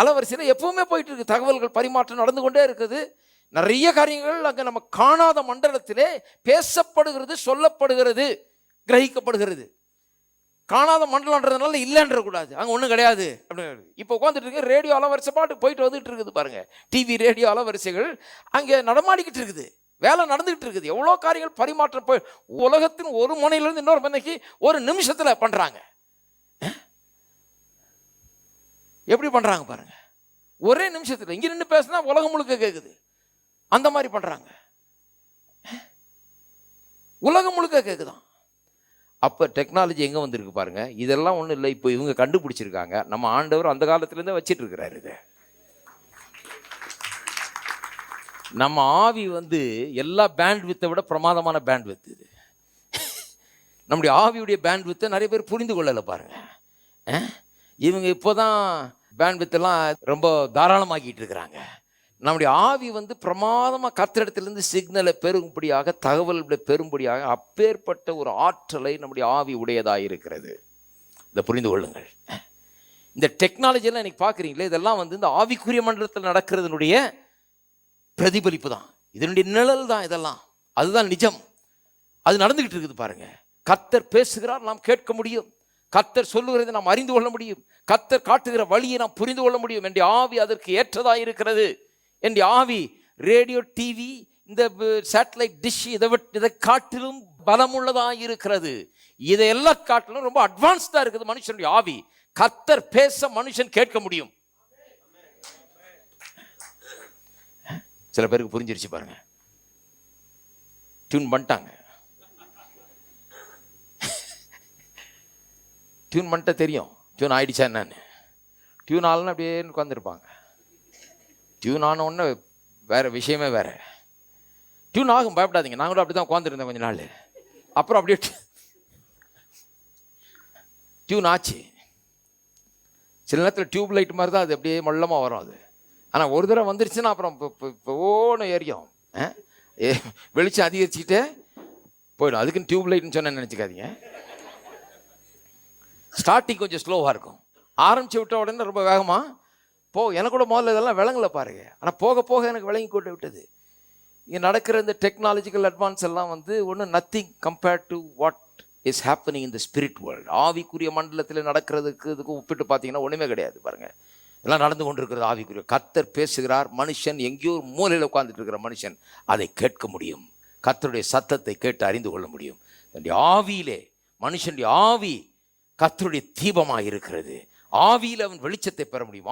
அலைவரிசையில் எப்பவுமே போயிட்டு இருக்கு, தகவல்கள் பரிமாற்றம் நடந்து கொண்டே இருக்குது. நிறைய காரியங்கள் அங்கே நம்ம காணாத மண்டலத்திலே பேசப்படுகிறது, சொல்லப்படுகிறது, கிரகிக்கப்படுகிறது. காணாத மண்டலம்ன்றதுனால இல்லைன்ற கூடாது, அங்கே ஒன்றும் கிடையாது அப்படின்னு. இப்போ உட்காந்துட்டு இருக்கு, ரேடியோ அலைவரிசை பாட்டு போயிட்டு வந்துட்டு இருக்குது பாருங்க. டிவி ரேடியோ அலைவரிசைகள் அங்கே நடமாடிக்கிட்டு இருக்குது, வேலை நடந்துகிட்டு இருக்குது. எவ்வளோ காரியங்கள் பரிமாற்றம் போய் உலகத்தின் ஒரு முனையிலிருந்து இன்னொரு முனைக்கு ஒரு நிமிஷத்தில் பண்ணுறாங்க. எப்படி பண்ணுறாங்க பாருங்க, ஒரே நிமிஷத்தில். இங்கே நின்று பேசினா உலகம் முழுக்க கேட்குது, அந்த மாதிரி பண்ணுறாங்க. உலகம் முழுக்க கேட்குதான். அப்போ டெக்னாலஜி எங்கே வந்திருக்கு பாருங்க. இதெல்லாம் ஒன்றும் இல்லை, இப்போ இவங்க கண்டுபிடிச்சிருக்காங்க. நம்ம ஆண்டவர் அந்த காலத்துலேருந்தே வச்சிட்டு இருக்கிறாரு. இது நம்ம ஆவி எல்லா பேண்ட் வித்தை விட பிரமாதமான பேண்ட் வித்து இது. நம்முடைய ஆவியுடைய பேண்ட் வித்தை நிறைய பேர் புரிந்து கொள்ளலை பாருங்க. இவங்க இப்போதான் பேண்ட் வித்தெல்லாம் ரொம்ப தாராளமாக்கிட்டு இருக்கிறாங்க. நம்முடைய ஆவி பிரமாதமாக கர்த்தரிடத்திலிருந்து சிக்னலை பெறும்படியாக, தகவல்களை பெறும்படியாக அப்பேற்பட்ட ஒரு ஆற்றலை நம்முடைய ஆவி உடையதாக இருக்கிறது. இதை புரிந்து கொள்ளுங்கள். இந்த டெக்னாலஜியெல்லாம் இன்னைக்கு பார்க்குறீங்களே, இதெல்லாம் இந்த ஆவிக்குரிய மண்டலத்தில் நடக்கிறதுனுடைய பிரதிபலிப்பு தான், இதனுடைய நிழல் தான் இதெல்லாம். அதுதான் நிஜம், அது நடந்துகிட்டு இருக்குது பாருங்க. கர்த்தர் பேசுகிறார், நாம் கேட்க முடியும். கர்த்தர் சொல்லுகிறதை நாம் அறிந்து கொள்ள முடியும். கர்த்தர் காட்டுகிற வழியை நாம் புரிந்து கொள்ள முடியும். என்னுடைய ஆவி அதற்கு ஏற்றதாக இருக்கிறது. என்னுடைய ஆவி ரேடியோ, டிவி, இந்த சேட்டலைட் டிஷ் இதை காட்டிலும் பலமுள்ளதாக இருக்கிறது. இதையெல்லாம் காட்டிலும் ரொம்ப அட்வான்ஸ்டாக இருக்குது மனுஷனுடைய ஆவி. கர்த்தர் பேச மனுஷன் கேட்க முடியும். சில பேருக்கு புரிஞ்சிருச்சு பாருங்க, டியூன் பண்ணிட்டாங்க. டியூன் பண்ணிட்ட தெரியும், டியூன் ஆயிடுச்சா என்னன்னு. டியூன் ஆகலன்னு அப்படியே உட்காந்துருப்பாங்க. டியூன் ஆன உடனே வேற விஷயமே வேற. டியூன் ஆகும், பயப்படாதீங்க. நான் கூட அப்படி தான் உட்காந்துருந்தேன் கொஞ்ச நாள். அப்புறம் அப்படியே டியூன் ஆச்சு. சில நேரத்தில் டியூப் லைட் மாதிரி தான் அது அப்படியே மொல்லமாக வரும் அது. ஆனால் ஒரு தடவை வந்துருச்சுன்னா அப்புறம் ஓன்னு எரியும், வெளிச்சம் அதிகரிச்சுக்கிட்டே போயிடும். அதுக்குன்னு டியூப் லைட்னு சொன்ன நினச்சிக்காதீங்க. ஸ்டார்டிங் கொஞ்சம் ஸ்லோவாக இருக்கும், ஆரம்பிச்சு விட்ட உடனே ரொம்ப வேகமாக எனக்கு கூட முதல்ல இதெல்லாம் விளங்கலை பாருங்க. ஆனால் போக போக எனக்கு விளங்கி கொண்டு விட்டது. இங்கே நடக்கிற இந்த டெக்னாலஜிக்கல் அட்வான்ஸ் எல்லாம் ஒன்றும் nothing compared to what is happening in the spirit world. ஆவிக்குரிய மண்டலத்தில் நடக்கிறதுக்கு இதுக்கு ஒப்பிட்டு பார்த்தீங்கன்னா ஒன்றுமே கிடையாது பாருங்க. எல்லாம் நடந்து கொண்டு இருக்கிறது ஆவிக்குரிய. கர்த்தர் பேசுகிறார், மனுஷன் எங்கேயோ மூலையில் உட்கார்ந்துட்டு இருக்கிற மனுஷன் அதை கேட்க முடியும். கர்த்தருடைய சத்தத்தை கேட்டு அறிந்து கொள்ள முடியும். ஆவியிலே மனுஷனுடைய ஆவி கர்த்தருடைய தீபமாக இருக்கிறது. ஆவியில் அவன் வெளிச்சத்தை பெற முடியும்.